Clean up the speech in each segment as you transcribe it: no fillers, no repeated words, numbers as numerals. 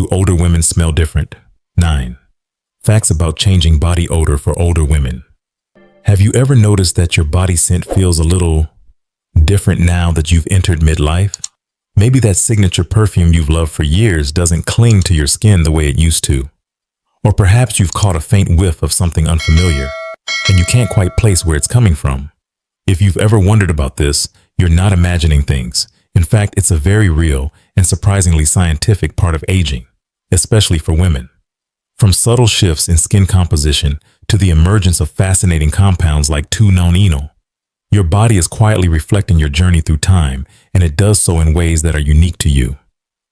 Do older women smell different? 9. Facts about changing body odor for older women. Have you ever noticed that your body scent feels a little different now that you've entered midlife? Maybe that signature perfume you've loved for years doesn't cling to your skin the way it used to. Or perhaps you've caught a faint whiff of something unfamiliar, and you can't quite place where it's coming from. If you've ever wondered about this, you're not imagining things. In fact, it's a very real and surprisingly scientific part of aging, especially for women. From subtle shifts in skin composition to the emergence of fascinating compounds like 2-nonenal, your body is quietly reflecting your journey through time, and it does so in ways that are unique to you.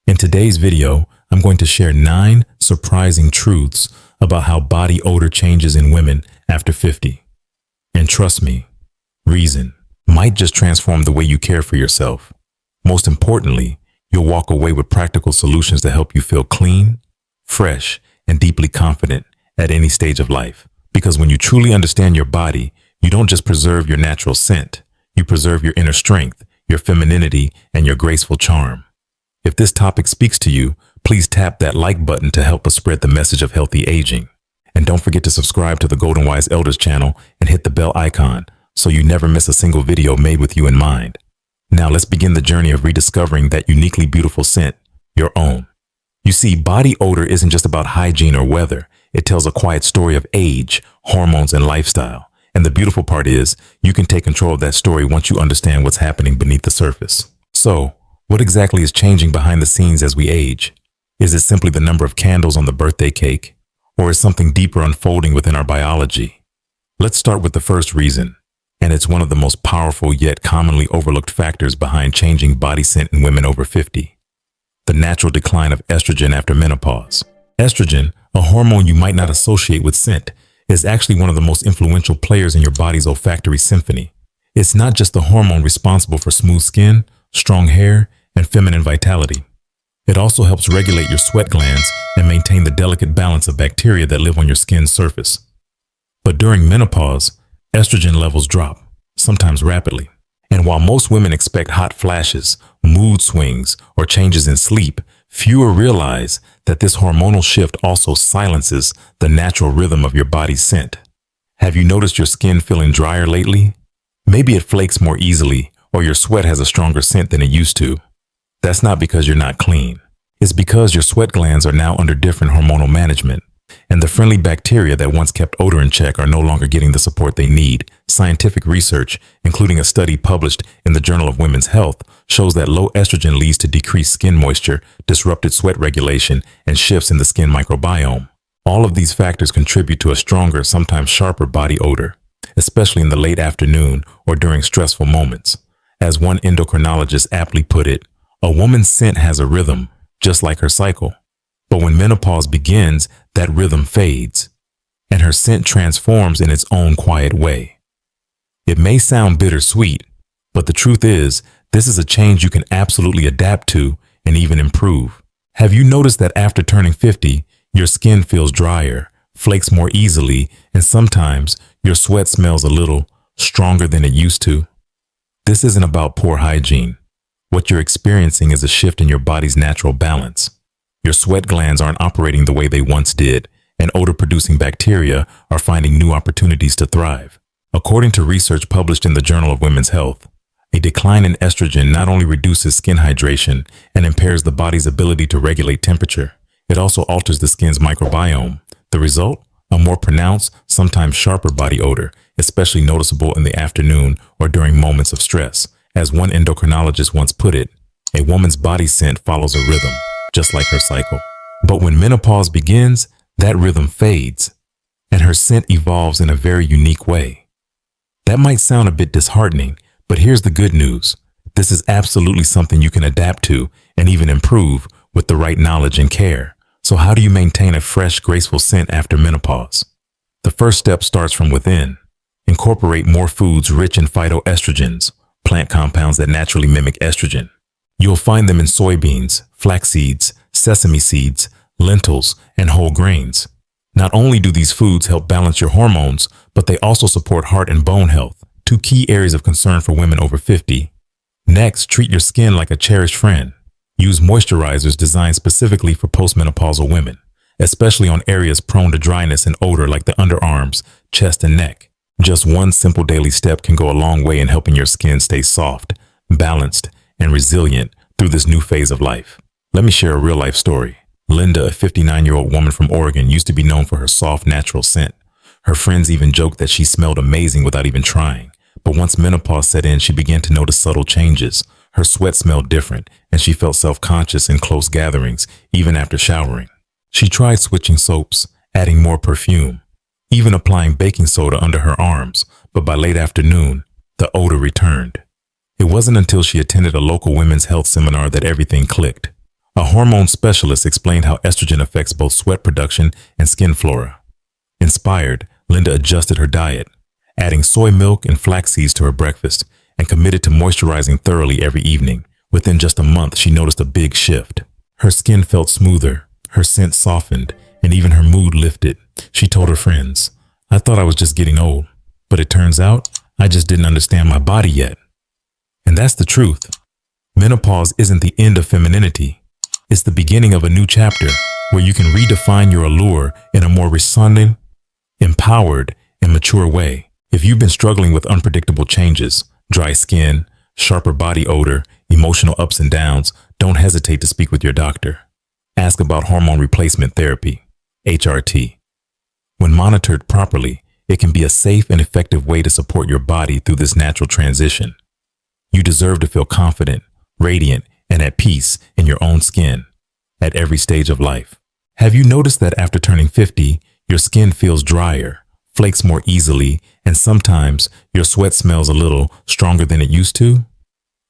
In today's video, I'm going to share 9 surprising truths about how body odor changes in women after 50. And trust me, reason might just transform the way you care for yourself. Most importantly, you'll walk away with practical solutions to help you feel clean, fresh, and deeply confident at any stage of life. Because when you truly understand your body, you don't just preserve your natural scent, you preserve your inner strength, your femininity, and your graceful charm. If this topic speaks to you, please tap that like button to help us spread the message of healthy aging. And don't forget to subscribe to the WiseElders channel and hit the bell icon so you never miss a single video made with you in mind. Now let's begin the journey of rediscovering that uniquely beautiful scent, your own. You see, body odor isn't just about hygiene or weather. It tells a quiet story of age, hormones, and lifestyle. And the beautiful part is, you can take control of that story once you understand what's happening beneath the surface. So, what exactly is changing behind the scenes as we age? Is it simply the number of candles on the birthday cake? Or is something deeper unfolding within our biology? Let's start with the first reason, and it's one of the most powerful yet commonly overlooked factors behind changing body scent in women over 50. The natural decline of estrogen after menopause. Estrogen, a hormone you might not associate with scent, is actually one of the most influential players in your body's olfactory symphony. It's not just the hormone responsible for smooth skin, strong hair, and feminine vitality. It also helps regulate your sweat glands and maintain the delicate balance of bacteria that live on your skin's surface. But during menopause, estrogen levels drop, sometimes rapidly. And while most women expect hot flashes, mood swings, or changes in sleep, fewer realize that this hormonal shift also silences the natural rhythm of your body's scent. Have you noticed your skin feeling drier lately? Maybe it flakes more easily, or your sweat has a stronger scent than it used to. That's not because you're not clean. It's because your sweat glands are now under different hormonal management, and the friendly bacteria that once kept odor in check are no longer getting the support they need. Scientific research, including a study published in the Journal of Women's Health, shows that low estrogen leads to decreased skin moisture, disrupted sweat regulation, and shifts in the skin microbiome. All of these factors contribute to a stronger, sometimes sharper body odor, especially in the late afternoon or during stressful moments. As one endocrinologist aptly put it, a woman's scent has a rhythm, just like her cycle. But when menopause begins, that rhythm fades, and her scent transforms in its own quiet way. It may sound bittersweet, but the truth is, this is a change you can absolutely adapt to and even improve. Have you noticed that after turning 50, your skin feels drier, flakes more easily, and sometimes your sweat smells a little stronger than it used to? This isn't about poor hygiene. What you're experiencing is a shift in your body's natural balance. Your sweat glands aren't operating the way they once did, and odor-producing bacteria are finding new opportunities to thrive. According to research published in the Journal of Women's Health, a decline in estrogen not only reduces skin hydration and impairs the body's ability to regulate temperature, it also alters the skin's microbiome. The result? A more pronounced, sometimes sharper body odor, especially noticeable in the afternoon or during moments of stress. As one endocrinologist once put it, a woman's body scent follows a rhythm, just like her cycle. But when menopause begins, that rhythm fades, and her scent evolves in a very unique way. That might sound a bit disheartening, but here's the good news. This is absolutely something you can adapt to and even improve with the right knowledge and care. So how do you maintain a fresh, graceful scent after menopause? The first step starts from within. Incorporate more foods rich in phytoestrogens, plant compounds that naturally mimic estrogen. You'll find them in soybeans, flax seeds, sesame seeds, lentils, and whole grains. Not only do these foods help balance your hormones, but they also support heart and bone health, 2 key areas of concern for women over 50. Next, treat your skin like a cherished friend. Use moisturizers designed specifically for postmenopausal women, especially on areas prone to dryness and odor like the underarms, chest, and neck. Just one simple daily step can go a long way in helping your skin stay soft, balanced, and resilient through this new phase of life. Let me share a real-life story. Linda, a 59-year-old woman from Oregon, used to be known for her soft, natural scent. Her friends even joked that she smelled amazing without even trying. But once menopause set in, she began to notice subtle changes. Her sweat smelled different, and she felt self-conscious in close gatherings, even after showering. She tried switching soaps, adding more perfume, even applying baking soda under her arms, but by late afternoon, the odor returned. It wasn't until she attended a local women's health seminar that everything clicked. A hormone specialist explained how estrogen affects both sweat production and skin flora. Inspired, Linda adjusted her diet, adding soy milk and flax seeds to her breakfast, and committed to moisturizing thoroughly every evening. Within just a month, she noticed a big shift. Her skin felt smoother, her scent softened, and even her mood lifted. She told her friends, "I thought I was just getting old, but it turns out I just didn't understand my body yet." And that's the truth. Menopause isn't the end of femininity. It's the beginning of a new chapter where you can redefine your allure in a more resounding, empowered, and mature way. If you've been struggling with unpredictable changes, dry skin, sharper body odor, emotional ups and downs, don't hesitate to speak with your doctor. Ask about hormone replacement therapy, HRT. When monitored properly, it can be a safe and effective way to support your body through this natural transition. You deserve to feel confident, radiant, and at peace in your own skin at every stage of life. Have you noticed that after turning 50, your skin feels drier, flakes more easily, and sometimes your sweat smells a little stronger than it used to?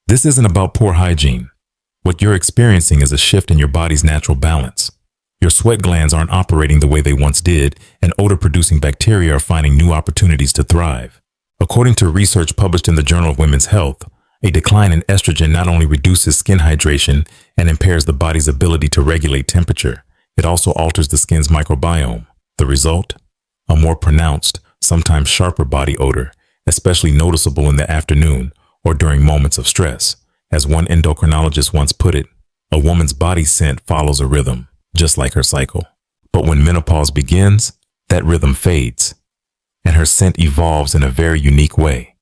This isn't about poor hygiene. What you're experiencing is a shift in your body's natural balance. Your sweat glands aren't operating the way they once did, and odor-producing bacteria are finding new opportunities to thrive. According to research published in the Journal of Women's Health, a decline in estrogen not only reduces skin hydration and impairs the body's ability to regulate temperature, it also alters the skin's microbiome. The result? A more pronounced, sometimes sharper body odor, especially noticeable in the afternoon or during moments of stress. As one endocrinologist once put it, a woman's body scent follows a rhythm, just like her cycle. But when menopause begins, that rhythm fades, and her scent evolves in a very unique way.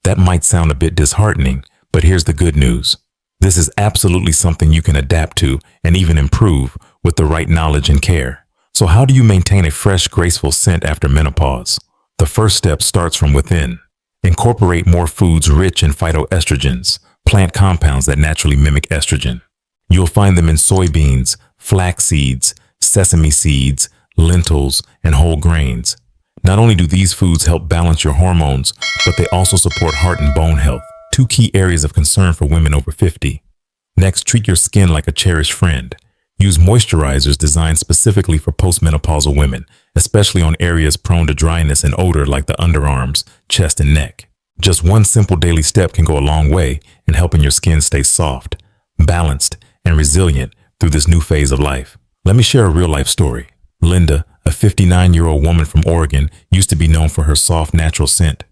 That might sound a bit disheartening, but here's the good news. This is absolutely something you can adapt to and even improve with the right knowledge and care. So how do you maintain a fresh, graceful scent after menopause? The first step starts from within. Incorporate more foods rich in phytoestrogens, plant compounds that naturally mimic estrogen. You'll find them in soybeans, flax seeds, sesame seeds, lentils, and whole grains. Not only do these foods help balance your hormones, but they also support heart and bone health, two key areas of concern for women over 50. Next, treat your skin like a cherished friend. Use moisturizers designed specifically for postmenopausal women, especially on areas prone to dryness and odor like the underarms, chest, and neck. Just one simple daily step can go a long way in helping your skin stay soft, balanced, and resilient through this new phase of life. Let me share a real-life story. Linda, a 59-year-old woman from Oregon, used to be known for her soft, natural scent.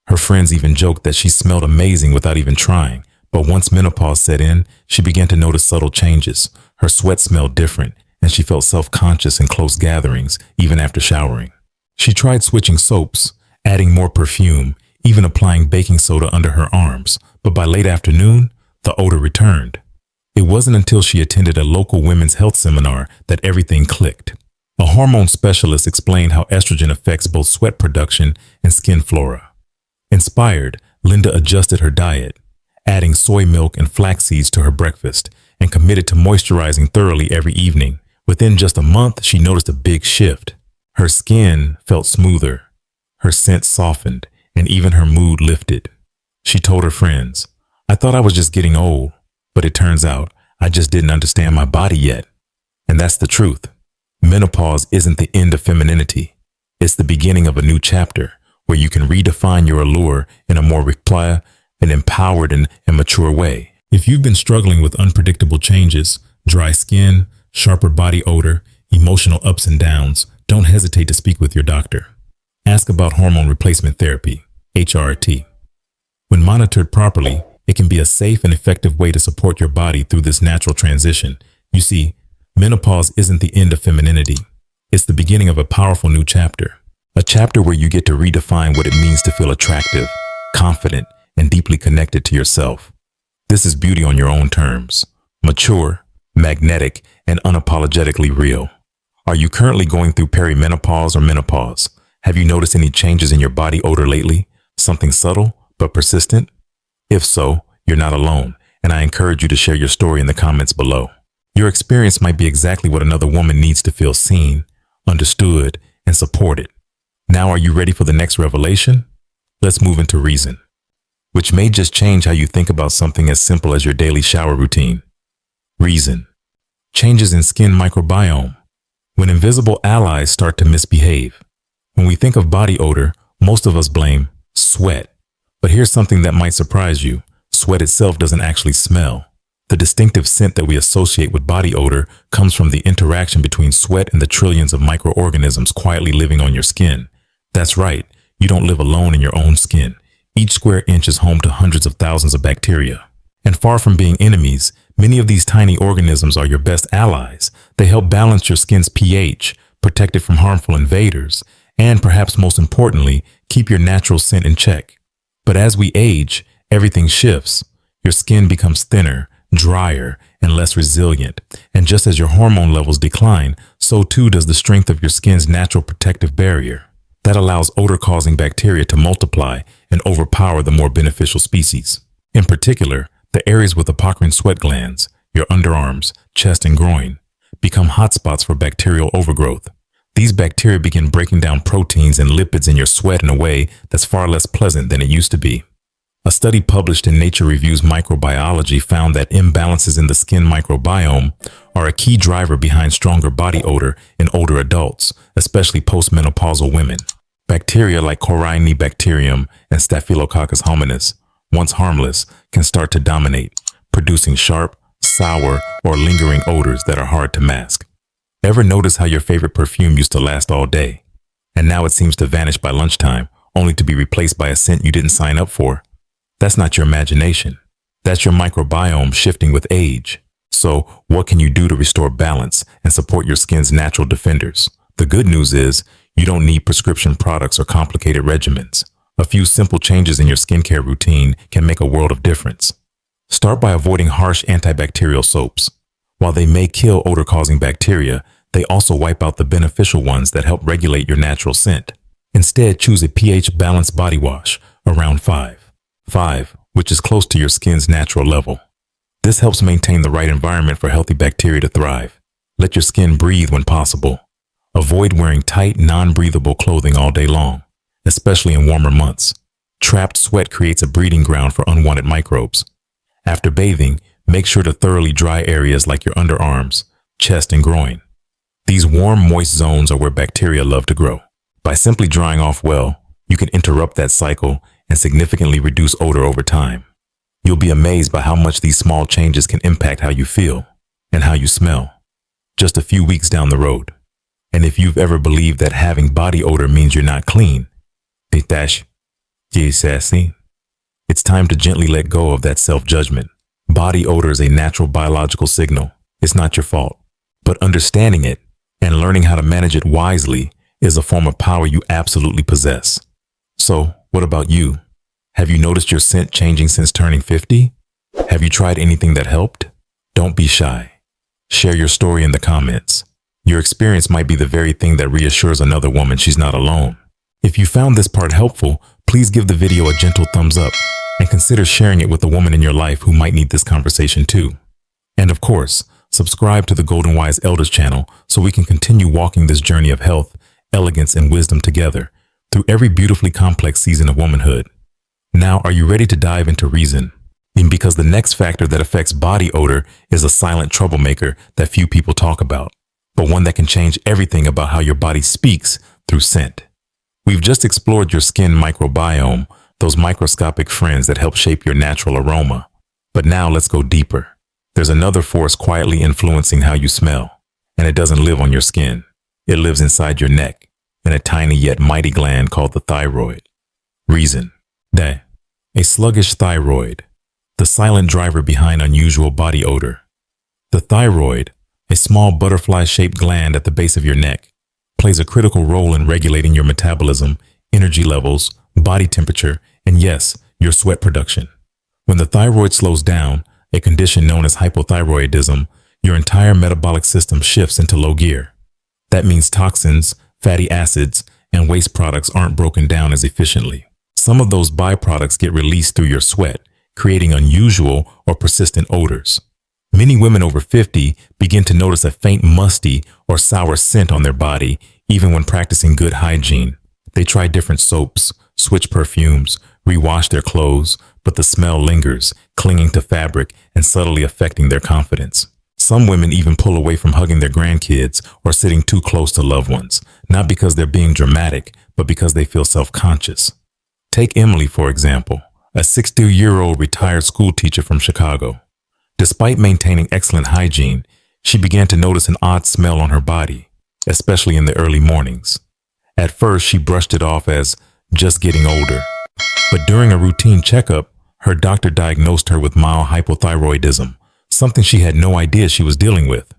Her friends even joked that she smelled amazing without even trying. But once menopause set in, she began to notice subtle changes. Her sweat smelled different, and she felt self-conscious in close gatherings, even after showering. She tried switching soaps, adding more perfume, even applying baking soda under her arms. But by late afternoon, the odor returned. It wasn't until she attended a local women's health seminar that everything clicked. A hormone specialist explained how estrogen affects both sweat production and skin flora. Inspired, Linda adjusted her diet, adding soy milk and flax seeds to her breakfast, and committed to moisturizing thoroughly every evening. Within just a month, she noticed a big shift. Her skin felt smoother, her scent softened, and even her mood lifted. She told her friends, "I thought I was just getting old, but it turns out I just didn't understand my body yet." And that's the truth. Menopause isn't the end of femininity. It's the beginning of a new chapter where you can redefine your allure in a more empowered and mature way. If you've been struggling with unpredictable changes, dry skin, sharper body odor, emotional ups and downs, don't hesitate to speak with your doctor. Ask about hormone replacement therapy, HRT. When monitored properly, It can be a safe and effective way to support your body through this natural transition. You see, menopause isn't the end of femininity. It's the beginning of a powerful new chapter. A chapter where you get to redefine what it means to feel attractive, confident, and deeply connected to yourself. This is beauty on your own terms. Mature, magnetic, and unapologetically real. Are you currently going through perimenopause or menopause? Have you noticed any changes in your body odor lately? Something subtle but persistent? If so, you're not alone, and I encourage you to share your story in the comments below. Your experience might be exactly what another woman needs to feel seen, understood, and supported. Now, are you ready for the next revelation? Let's move into reason, which may just change how you think about something as simple as your daily shower routine. Reason. Changes in skin microbiome. When invisible allies start to misbehave. When we think of body odor, most of us blame sweat. But here's something that might surprise you. Sweat itself doesn't actually smell. The distinctive scent that we associate with body odor comes from the interaction between sweat and the trillions of microorganisms quietly living on your skin. That's right, you don't live alone in your own skin. Each square inch is home to hundreds of thousands of bacteria. And far from being enemies, many of these tiny organisms are your best allies. They help balance your skin's pH, protect it from harmful invaders, and perhaps most importantly, keep your natural scent in check. But as we age, everything shifts. Your skin becomes thinner, drier, and less resilient. And just as your hormone levels decline, so too does the strength of your skin's natural protective barrier. That allows odor-causing bacteria to multiply and overpower the more beneficial species. In particular, the areas with apocrine sweat glands, your underarms, chest, and groin, become hotspots for bacterial overgrowth. These bacteria begin breaking down proteins and lipids in your sweat in a way that's far less pleasant than it used to be. A study published in Nature Reviews Microbiology found that imbalances in the skin microbiome are a key driver behind stronger body odor in older adults, especially postmenopausal women. Bacteria like Corynebacterium and Staphylococcus hominis, once harmless, can start to dominate, producing sharp, sour, or lingering odors that are hard to mask. Ever notice how your favorite perfume used to last all day, and now it seems to vanish by lunchtime, only to be replaced by a scent you didn't sign up for? That's not your imagination. That's your microbiome shifting with age. So, what can you do to restore balance and support your skin's natural defenders? The good news is, you don't need prescription products or complicated regimens. A few simple changes in your skincare routine can make a world of difference. Start by avoiding harsh antibacterial soaps. While they may kill odor-causing bacteria, they also wipe out the beneficial ones that help regulate your natural scent. Instead, choose a pH-balanced body wash, around 5, which is close to your skin's natural level. This helps maintain the right environment for healthy bacteria to thrive. Let your skin breathe when possible. Avoid wearing tight, non-breathable clothing all day long, especially in warmer months. Trapped sweat creates a breeding ground for unwanted microbes. After bathing, make sure to thoroughly dry areas like your underarms, chest, and groin. These warm, moist zones are where bacteria love to grow. By simply drying off well, you can interrupt that cycle and significantly reduce odor over time. You'll be amazed by how much these small changes can impact how you feel and how you smell, just a few weeks down the road. And if you've ever believed that having body odor means you're not clean, it's time to gently let go of that self-judgment. Body odor is a natural biological signal. It's not your fault. But understanding it and learning how to manage it wisely is a form of power you absolutely possess. So, what about you? Have you noticed your scent changing since turning 50? Have you tried anything that helped? Don't be shy. Share your story in the comments. Your experience might be the very thing that reassures another woman she's not alone. If you found this part helpful, please give the video a gentle thumbs up and consider sharing it with a woman in your life who might need this conversation too. And of course, subscribe to the Golden Wise Elders channel so we can continue walking this journey of health, elegance, and wisdom together through every beautifully complex season of womanhood. Now, are you ready to dive into reason? Because the next factor that affects body odor is a silent troublemaker that few people talk about, but one that can change everything about how your body speaks through scent. We've just explored your skin microbiome, those microscopic friends that help shape your natural aroma. But now let's go deeper. There's another force quietly influencing how you smell, and it doesn't live on your skin. It lives inside your neck, in a tiny yet mighty gland called the thyroid. Reason. A sluggish thyroid. the silent driver behind unusual body odor. The thyroid, a small butterfly-shaped gland at the base of your neck, plays a critical role in regulating your metabolism, energy levels, body temperature, and yes, your sweat production. When the thyroid slows down, a condition known as hypothyroidism, your entire metabolic system shifts into low gear. That means toxins, fatty acids, and waste products aren't broken down as efficiently. Some of those byproducts get released through your sweat, creating unusual or persistent odors. Many women over 50 begin to notice a faint musty or sour scent on their body, even when practicing good hygiene. They try different soaps, switch perfumes, rewash their clothes, but the smell lingers, clinging to fabric and subtly affecting their confidence. Some women even pull away from hugging their grandkids or sitting too close to loved ones, not because they're being dramatic, but because they feel self-conscious. Take Emily, for example, a 60-year-old retired school teacher from Chicago. Despite maintaining excellent hygiene, she began to notice an odd smell on her body, especially in the early mornings. At first, she brushed it off as just getting older. But during a routine checkup, her doctor diagnosed her with mild hypothyroidism, something she had no idea she was dealing with.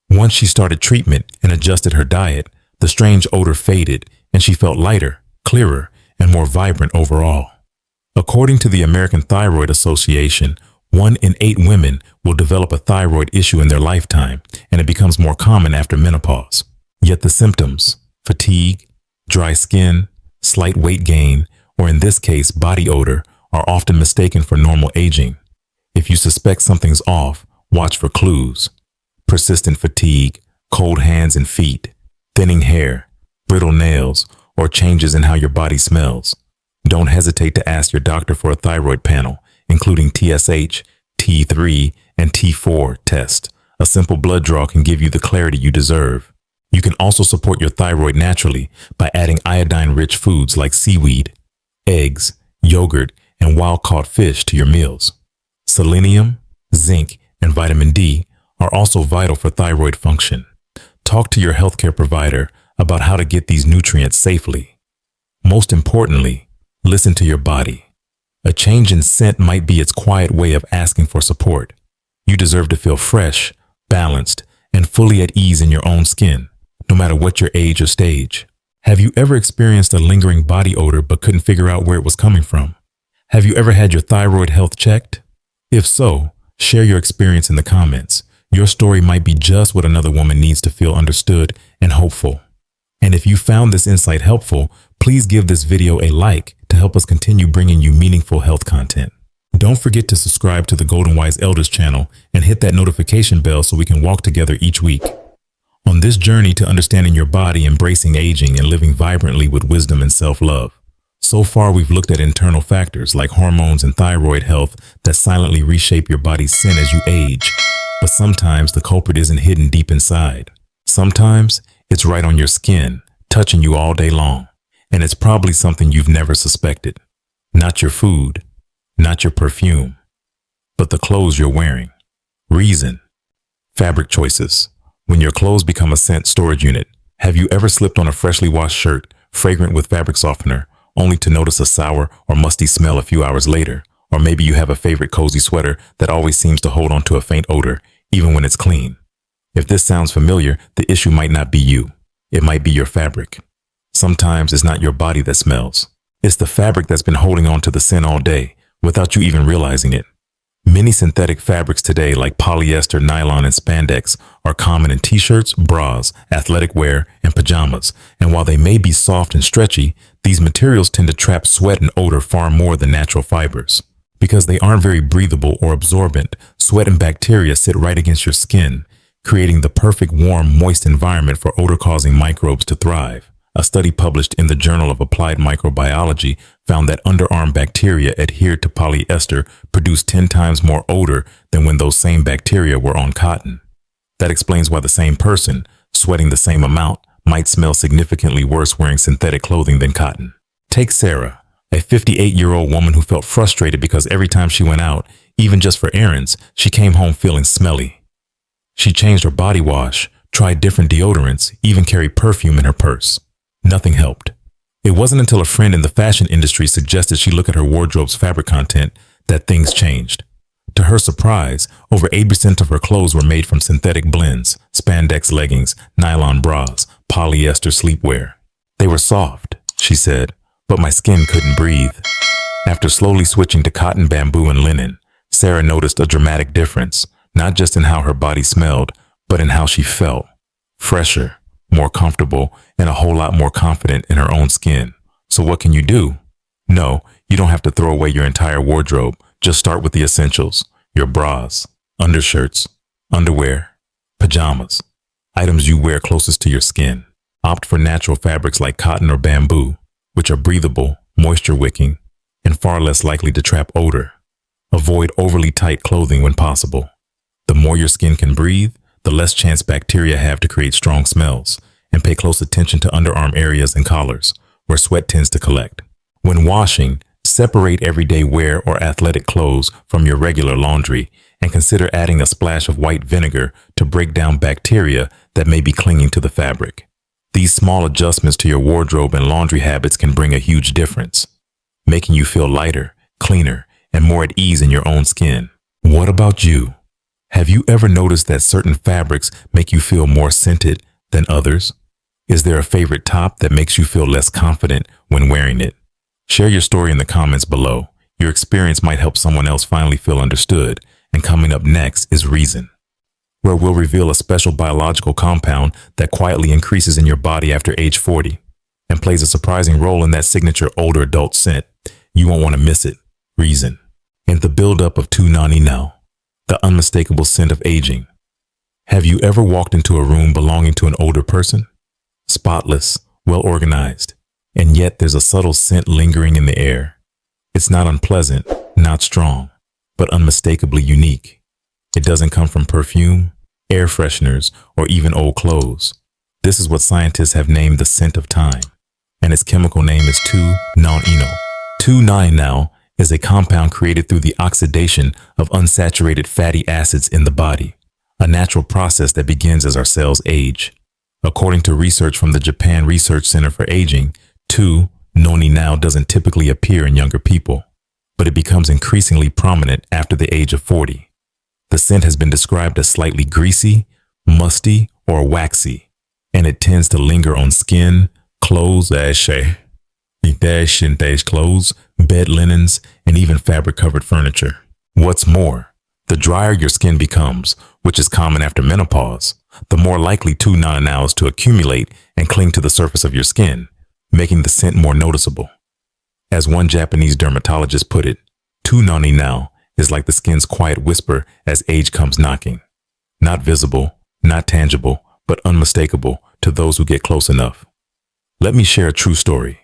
Once she started treatment and adjusted her diet, the strange odor faded and she felt lighter, clearer, and more vibrant overall. According to the American Thyroid Association, 1 in 8 women will develop a thyroid issue in their lifetime, and it becomes more common after menopause. Yet the symptoms, fatigue, dry skin, slight weight gain, or in this case, body odor, are often mistaken for normal aging. If you suspect something's off, watch for clues. Persistent fatigue, cold hands and feet, thinning hair, brittle nails, or changes in how your body smells. Don't hesitate to ask your doctor for a thyroid panel, including TSH, T3, and T4 test. A simple blood draw can give you the clarity you deserve. You can also support your thyroid naturally by adding iodine-rich foods like seaweed, eggs, yogurt, and wild-caught fish to your meals. Selenium, zinc, and vitamin D are also vital for thyroid function. Talk to your healthcare provider about how to get these nutrients safely. Most importantly, listen to your body. A change in scent might be its quiet way of asking for support. You deserve to feel fresh, balanced, and fully at ease in your own skin, no matter what your age or stage. Have you ever experienced a lingering body odor but couldn't figure out where it was coming from? Have you ever had your thyroid health checked? If so, share your experience in the comments. Your story might be just what another woman needs to feel understood and hopeful. And if you found this insight helpful, please give this video a like to help us continue bringing you meaningful health content. Don't forget to subscribe to the Golden Wise Elders channel and hit that notification bell so we can walk together each week. On this journey to understanding your body, embracing aging, and living vibrantly with wisdom and self-love. So far, we've looked at internal factors like hormones and thyroid health that silently reshape your body's scent as you age. But sometimes the culprit isn't hidden deep inside. Sometimes it's right on your skin, touching you all day long. And it's probably something you've never suspected. Not your food, not your perfume, but the clothes you're wearing. Reason. Fabric choices. When your clothes become a scent storage unit, have you ever slipped on a freshly washed shirt, fragrant with fabric softener, only to notice a sour or musty smell a few hours later? Or maybe you have a favorite cozy sweater that always seems to hold on to a faint odor, even when it's clean. If this sounds familiar, the issue might not be you. It might be your fabric. Sometimes it's not your body that smells. It's the fabric that's been holding on to the scent all day without you even realizing it. Many synthetic fabrics today, like polyester, nylon, and spandex, are common in t-shirts, bras, athletic wear, and pajamas. And while they may be soft and stretchy, these materials tend to trap sweat and odor far more than natural fibers. Because they aren't very breathable or absorbent, sweat and bacteria sit right against your skin, creating the perfect warm, moist environment for odor-causing microbes to thrive. A study published in the Journal of Applied Microbiology found that underarm bacteria adhered to polyester produced 10 times more odor than when those same bacteria were on cotton. That explains why the same person, sweating the same amount, might smell significantly worse wearing synthetic clothing than cotton. Take Sarah, a 58-year-old woman who felt frustrated because every time she went out, even just for errands, she came home feeling smelly. She changed her body wash, tried different deodorants, even carried perfume in her purse. Nothing helped. It wasn't until a friend in the fashion industry suggested she look at her wardrobe's fabric content that things changed. To her surprise, over 80% of her clothes were made from synthetic blends, spandex leggings, nylon bras, polyester sleepwear. They were soft, she said, but my skin couldn't breathe. After slowly switching to cotton, bamboo, and linen, Sarah noticed a dramatic difference, not just in how her body smelled, but in how she felt. Fresher, more comfortable, and a whole lot more confident in her own skin. So what can you do? No, you don't have to throw away your entire wardrobe. Just start with the essentials: your bras, undershirts, underwear, pajamas, items you wear closest to your skin. Opt for natural fabrics like cotton or bamboo, which are breathable, moisture-wicking, and far less likely to trap odor. Avoid overly tight clothing when possible. The more your skin can breathe, the less chance bacteria have to create strong smells, and pay close attention to underarm areas and collars, where sweat tends to collect. When washing, separate everyday wear or athletic clothes from your regular laundry, and consider adding a splash of white vinegar to break down bacteria that may be clinging to the fabric. These small adjustments to your wardrobe and laundry habits can bring a huge difference, making you feel lighter, cleaner, and more at ease in your own skin. What about you? Have you ever noticed that certain fabrics make you feel more scented than others? Is there a favorite top that makes you feel less confident when wearing it? Share your story in the comments below. Your experience might help someone else finally feel understood. And coming up next is Reason, where we'll reveal a special biological compound that quietly increases in your body after age 40 and plays a surprising role in that signature older adult scent. You won't want to miss it. Reason. In the buildup of 2-Nani-Now, the unmistakable scent of aging. Have you ever walked into a room belonging to an older person? Spotless, well organized, and yet there's a subtle scent lingering in the air. It's not unpleasant, not strong, but unmistakably unique. It doesn't come from perfume, air fresheners, or even old clothes. This is what scientists have named the scent of time, and its chemical name is 2-Nani-Now. 2-Nani-Now is a compound created through the oxidation of unsaturated fatty acids in the body, a natural process that begins as our cells age. According to research from the Japan Research Center for Aging, 2-Nani-Now doesn't typically appear in younger people, but it becomes increasingly prominent after the age of 40. The scent has been described as slightly greasy, musty, or waxy, and it tends to linger on skin, clothes, clothes, bed linens, and even fabric-covered furniture. What's more, the drier your skin becomes, which is common after menopause, the more likely 2-Nani-Now is to accumulate and cling to the surface of your skin, making the scent more noticeable. As one Japanese dermatologist put it, 2-Nani-Now is like the skin's quiet whisper as age comes knocking. Not visible, not tangible, but unmistakable to those who get close enough. Let me share a true story.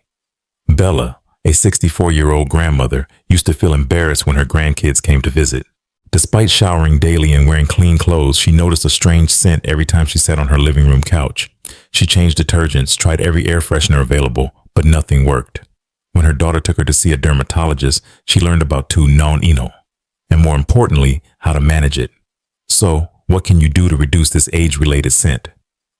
Bella, a 64-year-old grandmother, used to feel embarrassed when her grandkids came to visit. Despite showering daily and wearing clean clothes, she noticed a strange scent every time she sat on her living room couch. She changed detergents, tried every air freshener available, but nothing worked. When her daughter took her to see a dermatologist, she learned about 2-Nani-Now, and more importantly, how to manage it. So, what can you do to reduce this age-related scent?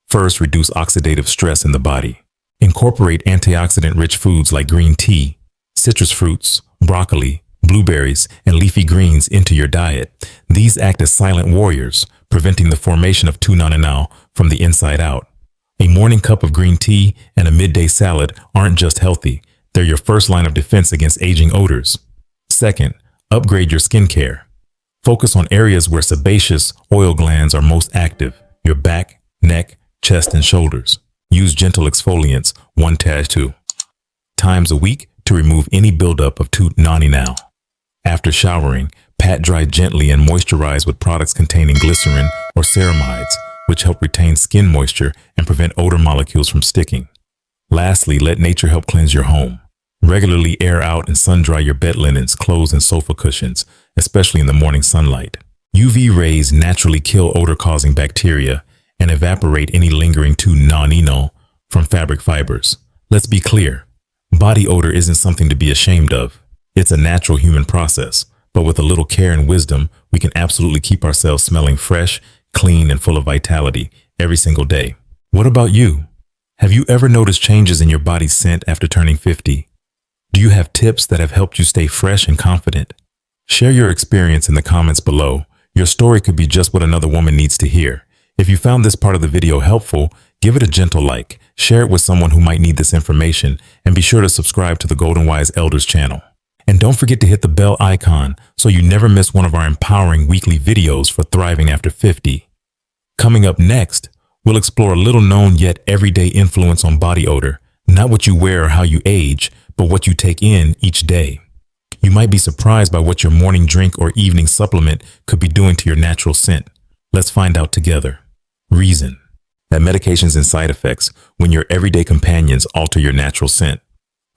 First, reduce oxidative stress in the body. Incorporate antioxidant-rich foods like green tea, citrus fruits, broccoli, blueberries, and leafy greens into your diet. These act as silent warriors, preventing the formation of 2-Nani-Now from the inside out. A morning cup of green tea and a midday salad aren't just healthy, they're your first line of defense against aging odors. Second, upgrade your skincare. Focus on areas where sebaceous oil glands are most active: your back, neck, chest, and shoulders. Use gentle exfoliants 1-2 times a week to remove any buildup of 2-Nani-Now. After showering, pat dry gently and moisturize with products containing glycerin or ceramides, which help retain skin moisture and prevent odor molecules from sticking. Lastly, let nature help cleanse your home. Regularly air out and sun dry your bed linens, clothes, and sofa cushions, especially in the morning sunlight. UV rays naturally kill odor-causing bacteria and evaporate any lingering 2-Nani-Now from fabric fibers. Let's be clear, body odor isn't something to be ashamed of. It's a natural human process, but with a little care and wisdom, we can absolutely keep ourselves smelling fresh, clean, and full of vitality every single day. What about you? Have you ever noticed changes in your body's scent after turning 50? Do you have tips that have helped you stay fresh and confident? Share your experience in the comments below. Your story could be just what another woman needs to hear. If you found this part of the video helpful, give it a gentle like, share it with someone who might need this information, and be sure to subscribe to the Golden Wise Elders channel. And don't forget to hit the bell icon so you never miss one of our empowering weekly videos for thriving after 50. Coming up next, we'll explore a little known yet everyday influence on body odor, not what you wear or how you age, but what you take in each day. You might be surprised by what your morning drink or evening supplement could be doing to your natural scent. Let's find out together. Reason: that medications and side effects when your everyday companions alter your natural scent.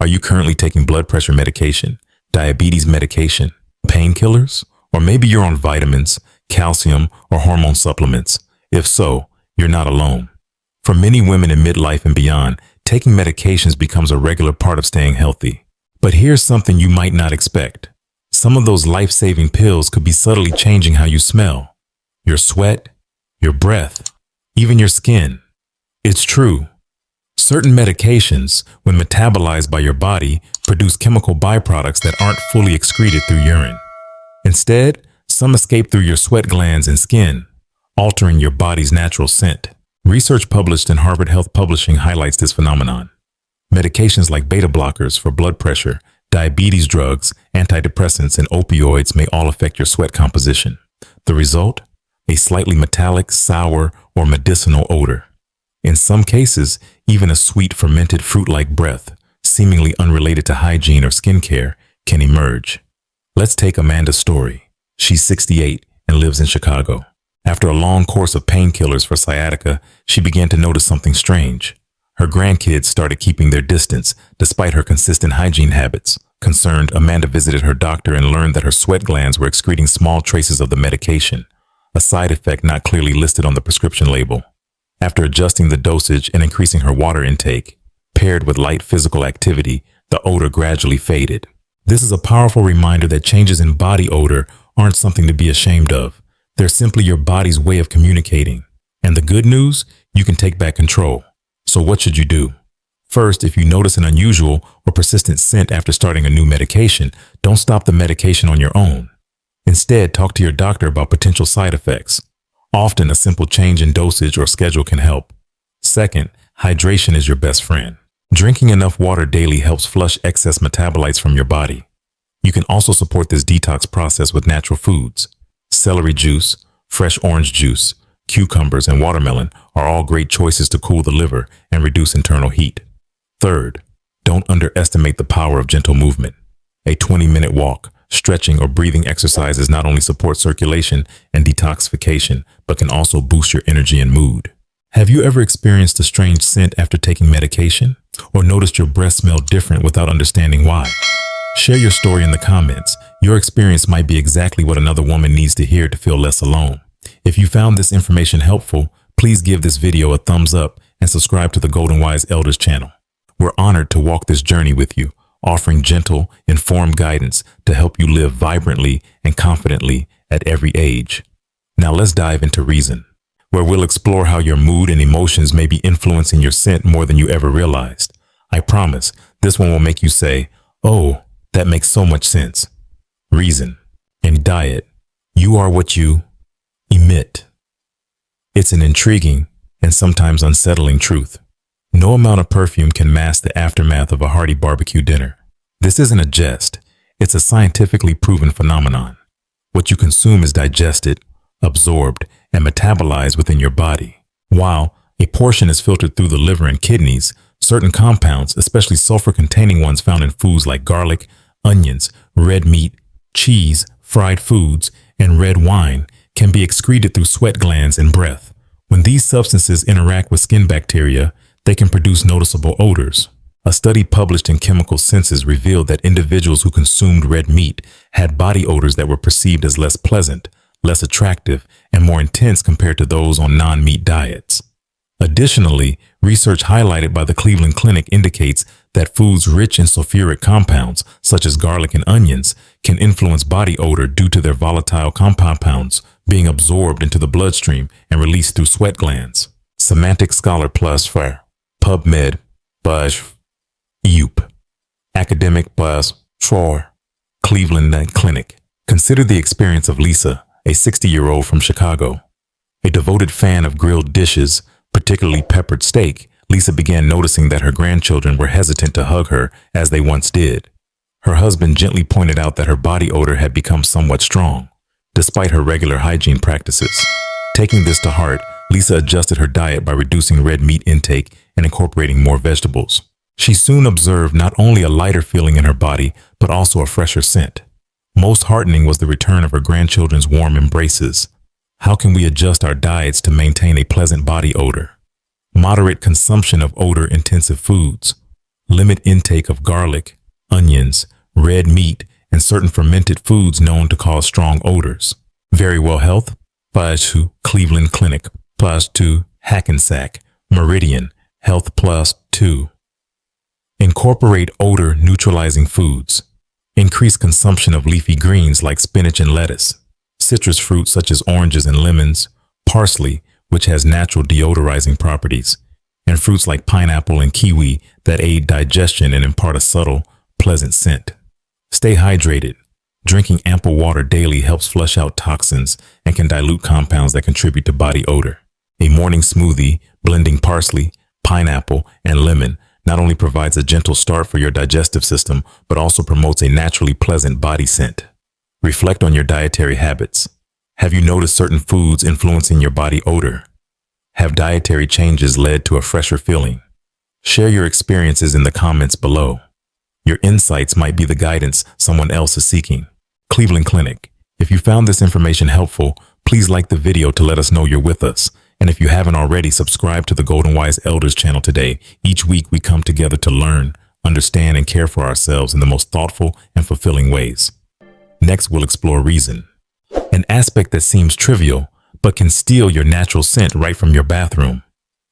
Are you currently taking blood pressure medication, diabetes medication, painkillers, or maybe you're on vitamins, calcium, or hormone supplements? If so, you're not alone. For many women in midlife and beyond, taking medications becomes a regular part of staying healthy. But here's something you might not expect. Some of those life-saving pills could be subtly changing how you smell, your sweat, your breath, even your skin. It's true. Certain medications, when metabolized by your body, produce chemical byproducts that aren't fully excreted through urine. Instead, some escape through your sweat glands and skin, altering your body's natural scent. Research published in Harvard Health Publishing highlights this phenomenon. Medications like beta blockers for blood pressure, diabetes drugs, antidepressants, and opioids may all affect your sweat composition. The result? A slightly metallic, sour, or medicinal odor. In some cases, even a sweet fermented fruit-like breath, seemingly unrelated to hygiene or skincare, can emerge. Let's take Amanda's story. She's 68 and lives in Chicago. After a long course of painkillers for sciatica, she began to notice something strange. Her grandkids started keeping their distance despite her consistent hygiene habits. Concerned, Amanda visited her doctor and learned that her sweat glands were excreting small traces of the medication, a side effect not clearly listed on the prescription label. After adjusting the dosage and increasing her water intake, paired with light physical activity, the odor gradually faded. This is a powerful reminder that changes in body odor aren't something to be ashamed of. They're simply your body's way of communicating. And the good news? You can take back control. So what should you do? First, if you notice an unusual or persistent scent after starting a new medication, don't stop the medication on your own. Instead, talk to your doctor about potential side effects. Often, a simple change in dosage or schedule can help. Second, hydration is your best friend. Drinking enough water daily helps flush excess metabolites from your body. You can also support this detox process with natural foods. Celery juice, fresh orange juice, cucumbers, and watermelon are all great choices to cool the liver and reduce internal heat. Third, don't underestimate the power of gentle movement. A 20-minute walk, stretching, or breathing exercises not only support circulation and detoxification, but can also boost your energy and mood. Have you ever experienced a strange scent after taking medication? Or noticed your breath smell different without understanding why? Share your story in the comments. Your experience might be exactly what another woman needs to hear to feel less alone. If you found this information helpful, please give this video a thumbs up and subscribe to the Golden Wise Elders channel. We're honored to walk this journey with you, offering gentle, informed guidance to help you live vibrantly and confidently at every age. Now let's dive into reason, where we'll explore how your mood and emotions may be influencing your scent more than you ever realized. I promise, this one will make you say, "Oh, that makes so much sense." Reason. In diet, you are what you emit. It's an intriguing and sometimes unsettling truth. No amount of perfume can mask the aftermath of a hearty barbecue dinner. This isn't a jest. It's a scientifically proven phenomenon. What you consume is digested, absorbed, and metabolized within your body. While a portion is filtered through the liver and kidneys, certain compounds, especially sulfur-containing ones found in foods like garlic, onions, red meat, cheese, fried foods, and red wine, can be excreted through sweat glands and breath. When these substances interact with skin bacteria, they can produce noticeable odors. A study published in Chemical Senses revealed that individuals who consumed red meat had body odors that were perceived as less pleasant, less attractive, and more intense compared to those on non-meat diets. Additionally, research highlighted by the Cleveland Clinic indicates that foods rich in sulfuric compounds, such as garlic and onions, can influence body odor due to their volatile compounds being absorbed into the bloodstream and released through sweat glands. Semantic Scholar Plus for PubMed Buzz EUP. Academic Plus for Cleveland Clinic. Consider the experience of Lisa, a 60-year-old from Chicago. A devoted fan of grilled dishes, particularly peppered steak, Lisa began noticing that her grandchildren were hesitant to hug her as they once did. Her husband gently pointed out that her body odor had become somewhat strong, despite her regular hygiene practices. Taking this to heart, Lisa adjusted her diet by reducing red meat intake and incorporating more vegetables. She soon observed not only a lighter feeling in her body, but also a fresher scent. Most heartening was the return of her grandchildren's warm embraces. How can we adjust our diets to maintain a pleasant body odor? Moderate consumption of odor-intensive foods. Limit intake of garlic, onions, red meat, and certain fermented foods known to cause strong odors. Very Well Health, Plus to Cleveland Clinic, Plus to Hackensack, Meridian, Health Plus 2. Incorporate odor-neutralizing foods. Increase consumption of leafy greens like spinach and lettuce, citrus fruits such as oranges and lemons, parsley, which has natural deodorizing properties, and fruits like pineapple and kiwi that aid digestion and impart a subtle, pleasant scent. Stay hydrated. Drinking ample water daily helps flush out toxins and can dilute compounds that contribute to body odor. A morning smoothie, blending parsley, pineapple, and lemon, not only provides a gentle start for your digestive system, but also promotes a naturally pleasant body scent. Reflect on your dietary habits. Have you noticed certain foods influencing your body odor? Have dietary changes led to a fresher feeling? Share your experiences in the comments below. Your insights might be the guidance someone else is seeking. Cleveland Clinic. If you found this information helpful, please like the video to let us know you're with us. And if you haven't already, subscribe to the Golden Wise Elders channel today. Each week we come together to learn, understand, and care for ourselves in the most thoughtful and fulfilling ways. Next, we'll explore reason, an aspect that seems trivial, but can steal your natural scent right from your bathroom.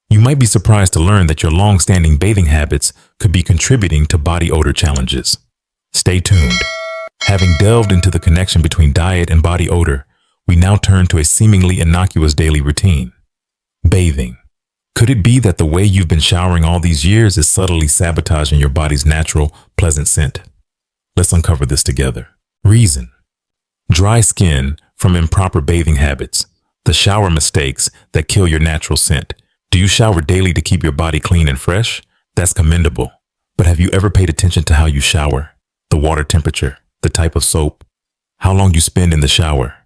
You might be surprised to learn that your long-standing bathing habits could be contributing to body odor challenges. Stay tuned. Having delved into the connection between diet and body odor, we now turn to a seemingly innocuous daily routine. Bathing. Could it be that the way you've been showering all these years is subtly sabotaging your body's natural, pleasant scent? Let's uncover this together. Reason. Dry skin from improper bathing habits. The shower mistakes that kill your natural scent. Do you shower daily to keep your body clean and fresh? That's commendable. But have you ever paid attention to how you shower? The water temperature, the type of soap, how long you spend in the shower.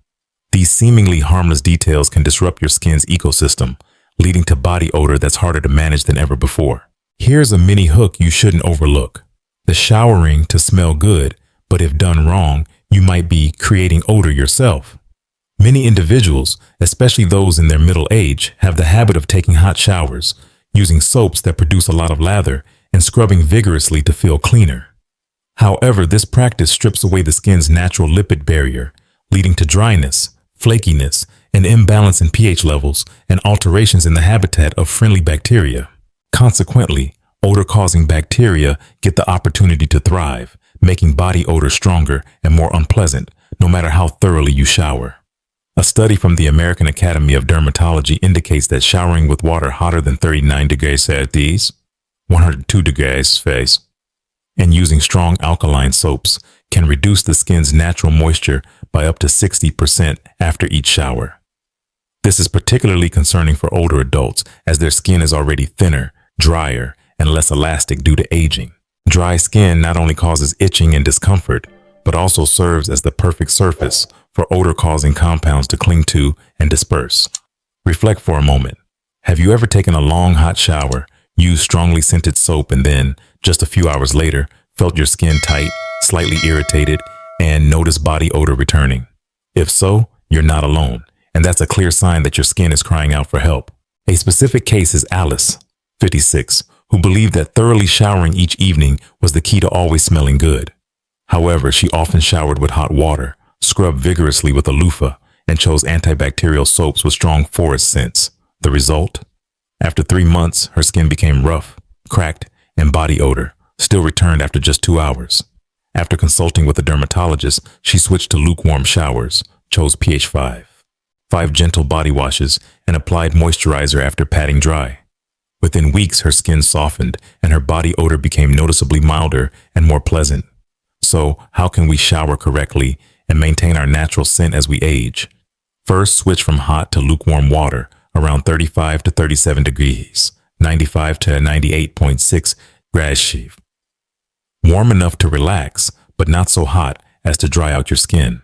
These seemingly harmless details can disrupt your skin's ecosystem, leading to body odor that's harder to manage than ever before. Here's a mini hook you shouldn't overlook. The showering to smell good, but if done wrong, you might be creating odor yourself. Many individuals, especially those in their middle age, have the habit of taking hot showers, using soaps that produce a lot of lather, and scrubbing vigorously to feel cleaner. However, this practice strips away the skin's natural lipid barrier, leading to dryness, flakiness, an imbalance in pH levels, and alterations in the habitat of friendly bacteria. Consequently, odor-causing bacteria get the opportunity to thrive, making body odor stronger and more unpleasant, no matter how thoroughly you shower. A study from the American Academy of Dermatology indicates that showering with water hotter than 39 degrees Celsius, 102 degrees Fahrenheit, and using strong alkaline soaps can reduce the skin's natural moisture by up to 60% after each shower. This is particularly concerning for older adults, as their skin is already thinner, drier, and less elastic due to aging. Dry skin not only causes itching and discomfort, but also serves as the perfect surface for odor-causing compounds to cling to and disperse. Reflect for a moment. Have you ever taken a long hot shower, used strongly scented soap, and then, just a few hours later, felt your skin tight, slightly irritated, and noticed body odor returning? If so, you're not alone, and that's a clear sign that your skin is crying out for help. A specific case is Alice, 56, who believed that thoroughly showering each evening was the key to always smelling good. However, she often showered with hot water, scrubbed vigorously with a loofah, and chose antibacterial soaps with strong forest scents. The result? After 3 months, her skin became rough, cracked, and body odor still returned after just 2 hours. After consulting with a dermatologist, she switched to lukewarm showers, chose pH 5 gentle body washes, and applied moisturizer after patting dry. Within weeks, her skin softened and her body odor became noticeably milder and more pleasant. So, how can we shower correctly and maintain our natural scent as we age. First, switch from hot to lukewarm water around 35 to 37 degrees, 95 to 98.6 graduation. Warm enough to relax, but not so hot as to dry out your skin.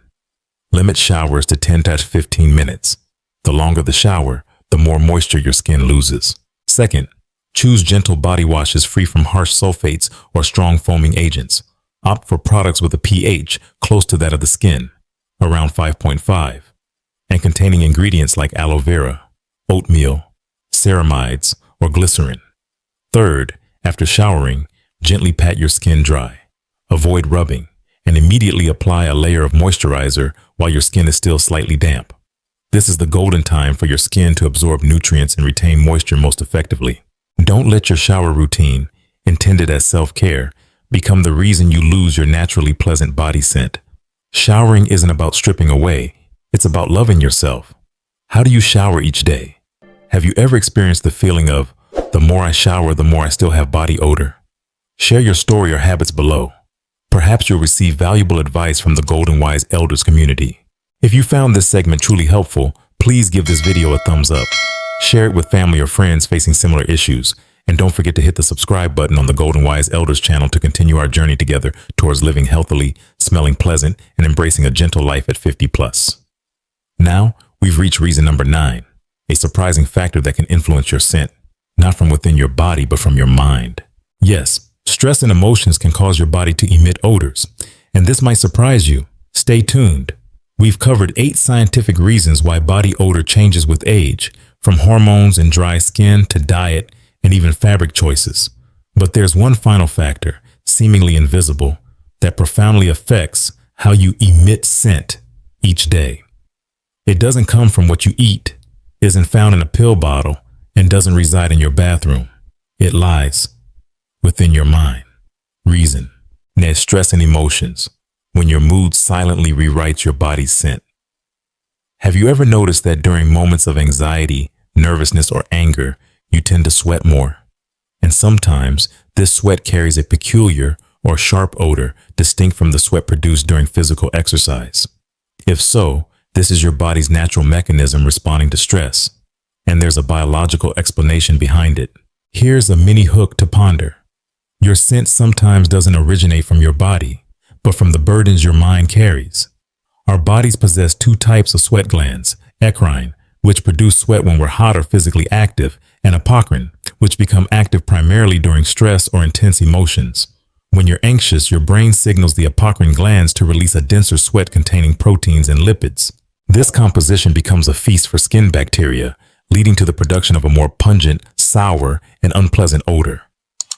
Limit showers to 10 to 15 minutes. The longer the shower, the more moisture your skin loses. Second, choose gentle body washes free from harsh sulfates or strong foaming agents. Opt for products with a pH close to that of the skin, around 5.5, and containing ingredients like aloe vera, oatmeal, ceramides, or glycerin. Third, after showering, gently pat your skin dry. Avoid rubbing, and immediately apply a layer of moisturizer while your skin is still slightly damp. This is the golden time for your skin to absorb nutrients and retain moisture most effectively. Don't let your shower routine, intended as self-care, become the reason you lose your naturally pleasant body scent. Showering isn't about stripping away, it's about loving yourself. How do you shower each day? Have you ever experienced the feeling of, the more I shower, the more I still have body odor? Share your story or habits below. Perhaps you'll receive valuable advice from the Golden Wise Elders community. If you found this segment truly helpful, please give this video a thumbs up. Share it with family or friends facing similar issues. And don't forget to hit the subscribe button on the Golden Wise Elders channel to continue our journey together towards living healthily, smelling pleasant, and embracing a gentle life at 50 plus. Now, we've reached reason number 9, a surprising factor that can influence your scent, not from within your body, but from your mind. Yes, stress and emotions can cause your body to emit odors, and this might surprise you. Stay tuned. We've covered 8 scientific reasons why body odor changes with age, from hormones and dry skin to diet and even fabric choices. But there's one final factor, seemingly invisible, that profoundly affects how you emit scent each day. It doesn't come from what you eat, isn't found in a pill bottle, and doesn't reside in your bathroom. It lies within your mind. Reason, net stress and emotions, when your mood silently rewrites your body's scent. Have you ever noticed that during moments of anxiety, nervousness, or anger, you tend to sweat more? And sometimes this sweat carries a peculiar or sharp odor distinct from the sweat produced during physical exercise. If so, this is your body's natural mechanism responding to stress, and there's a biological explanation behind it. Here's a mini hook to ponder. Your scent sometimes doesn't originate from your body, but from the burdens your mind carries. Our bodies possess 2 types of sweat glands, eccrine, which produce sweat when we're hot or physically active, and apocrine, which become active primarily during stress or intense emotions. When you're anxious, your brain signals the apocrine glands to release a denser sweat containing proteins and lipids. This composition becomes a feast for skin bacteria, leading to the production of a more pungent, sour, and unpleasant odor.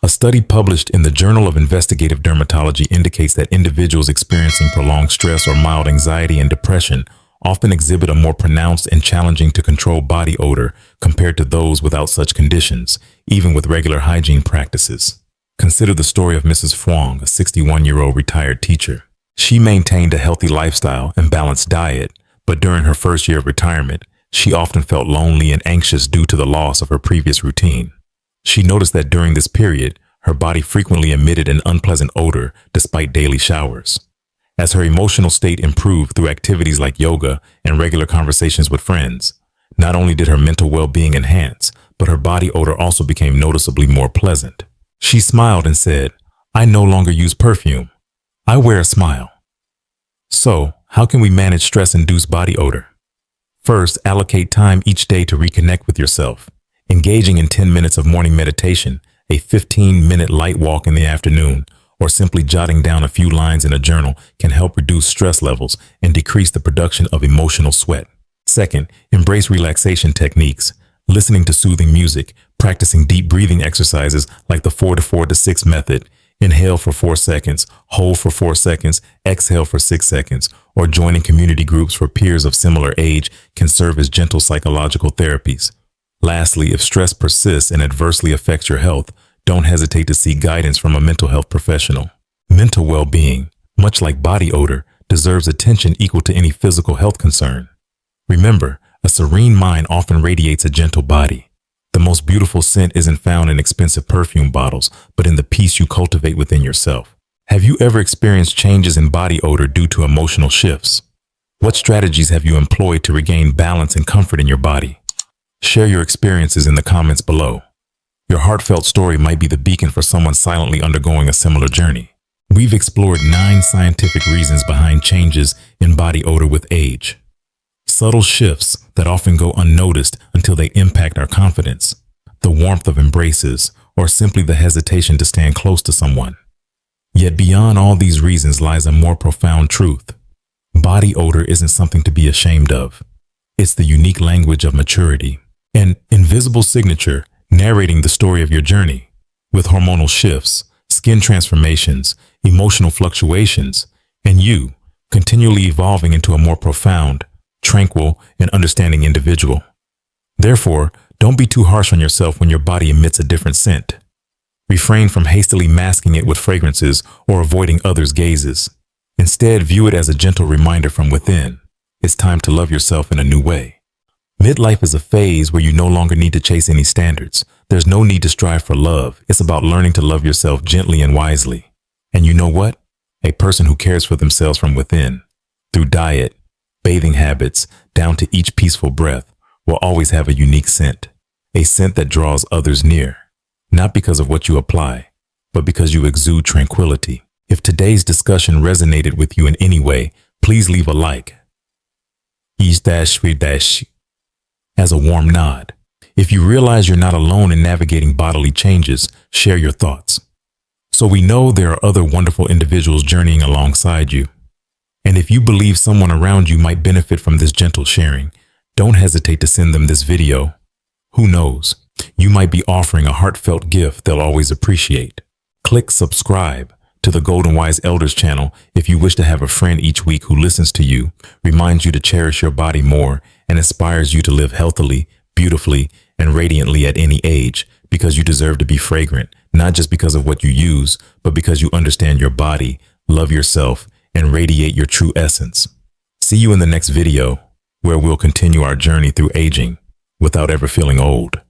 A study published in the Journal of Investigative Dermatology indicates that individuals experiencing prolonged stress or mild anxiety and depression often exhibit a more pronounced and challenging to control body odor compared to those without such conditions, even with regular hygiene practices. Consider the story of Mrs. Fwong, a 61-year-old retired teacher. She maintained a healthy lifestyle and balanced diet, but during her first year of retirement, she often felt lonely and anxious due to the loss of her previous routine. She noticed that during this period, her body frequently emitted an unpleasant odor despite daily showers. As her emotional state improved through activities like yoga and regular conversations with friends, not only did her mental well-being enhance, but her body odor also became noticeably more pleasant. She smiled and said, "I no longer use perfume. I wear a smile." So, how can we manage stress-induced body odor? First, allocate time each day to reconnect with yourself. Engaging in 10 minutes of morning meditation, a 15-minute light walk in the afternoon, or simply jotting down a few lines in a journal can help reduce stress levels and decrease the production of emotional sweat. Second, embrace relaxation techniques. Listening to soothing music, practicing deep breathing exercises like the 4 to 4 to 6 method, inhale for 4 seconds, hold for 4 seconds, exhale for 6 seconds, or joining community groups for peers of similar age can serve as gentle psychological therapies. Lastly, if stress persists and adversely affects your health, don't hesitate to seek guidance from a mental health professional. Mental well-being, much like body odor, deserves attention equal to any physical health concern. Remember, a serene mind often radiates a gentle body. The most beautiful scent isn't found in expensive perfume bottles, but in the peace you cultivate within yourself. Have you ever experienced changes in body odor due to emotional shifts? What strategies have you employed to regain balance and comfort in your body? Share your experiences in the comments below. Your heartfelt story might be the beacon for someone silently undergoing a similar journey. We've explored 9 scientific reasons behind changes in body odor with age. Subtle shifts that often go unnoticed until they impact our confidence, the warmth of embraces, or simply the hesitation to stand close to someone. Yet beyond all these reasons lies a more profound truth. Body odor isn't something to be ashamed of. It's the unique language of maturity, an invisible signature narrating the story of your journey. With hormonal shifts, skin transformations, emotional fluctuations, and you continually evolving into a more profound, tranquil, and understanding individual. Therefore, don't be too harsh on yourself when your body emits a different scent. Refrain from hastily masking it with fragrances or avoiding others' gazes. Instead, view it as a gentle reminder from within. It's time to love yourself in a new way. Midlife is a phase where you no longer need to chase any standards. There's no need to strive for love. It's about learning to love yourself gently and wisely. And you know what? A person who cares for themselves from within, through diet, bathing habits, down to each peaceful breath, will always have a unique scent. A scent that draws others near. Not because of what you apply, but because you exude tranquility. If today's discussion resonated with you in any way, please leave a like. As a warm nod. If you realize you're not alone in navigating bodily changes, share your thoughts. So we know there are other wonderful individuals journeying alongside you. And if you believe someone around you might benefit from this gentle sharing, don't hesitate to send them this video. Who knows? You might be offering a heartfelt gift they'll always appreciate. Click subscribe to the Golden Wise Elders channel if you wish to have a friend each week who listens to you, reminds you to cherish your body more, and inspires you to live healthily, beautifully, and radiantly at any age, because you deserve to be fragrant, not just because of what you use, but because you understand your body, love yourself, and radiate your true essence. See you in the next video, where we'll continue our journey through aging without ever feeling old.